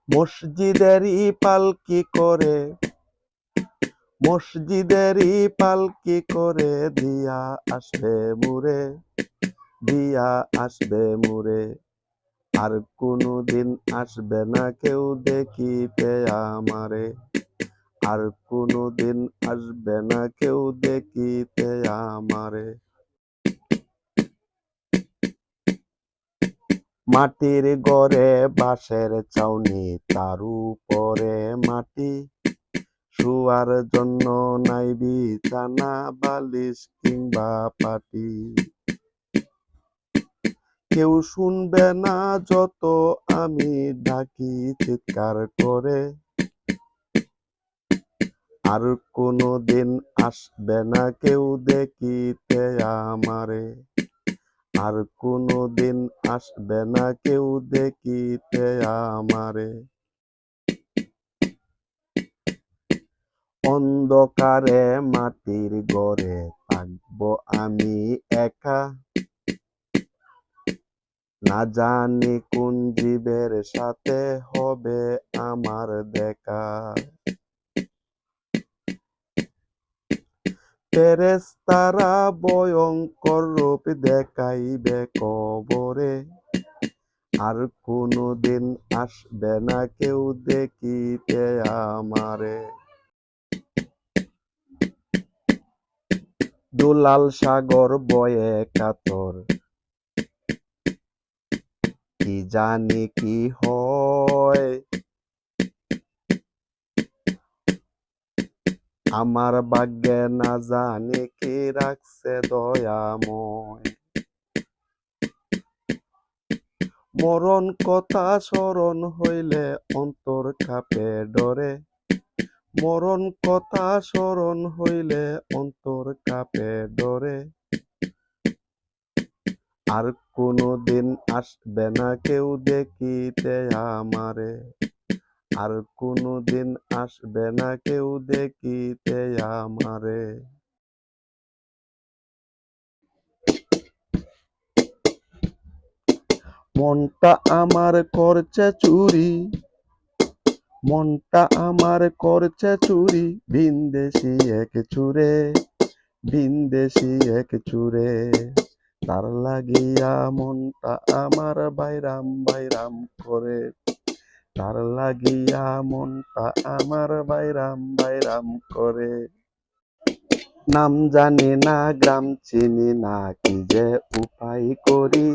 মসজিদেরই পালকি করে, মসজিদেরই পালকি করে দিয়া আসবে মুরে, দিয়া আসবে মুরে। আর কোনোদিন আসবে না কেউ দেখিতে আমারে, আর কোনোদিন আসবে না কেউ দেখিতে আমারে। মাটির ঘরে বাঁশের চাউনি, তার উপরে মাটি, শুয়ার জন্য নাই বিছানা, বালিশ কিংবা পাটি। কেউ শুনবে না যত আমি ডাকি চিৎকার করে, আর কোনোদিন আসবে না কেউ দেখিতে আমারে, আর কোনোদিন আসবে না কেউ দেখিতে আমারে। অন্ধকারে মাটির ঘরে থাকবো আমি একা, না জানি কোন জীবের সাথে হবে আমার দেখা। ফেরেশতারা ভয়ঙ্কর রূপ দেখাইবে কবরে, আর কোনোদিন আসবে না কেউ দেখিতে আমারে। দুলাল সাগর বয়ে কাতর, কি জানি কি হয়, আমার ভাগ্যে না জানি কি রাখছে দয়াময়। মরণ কথা স্মরণ হইলে অন্তর কাঁপে ডরে, মরণ কথা স্মরণ হইলে অন্তর কাঁপে ডরে। আর কোনোদিন আসবে না কেউ দেখিতে আমারে, আর কোনোদিন আসবে না কেউ দেখিতে আমারে। মনটা আমার করছে চুরি, মনটা আমার করছে চুরি, ভিনদেশি এক চুরে, ভিনদেশি এক চুরে। তার লাগিয়া মনটা আমার বাইরাম বাইরাম করে, তার লাগিয়া মনটা আমার বাইরাম বাইরাম করে। নাম জানি না, গ্রাম চিনি না, কি যে উপায় করি,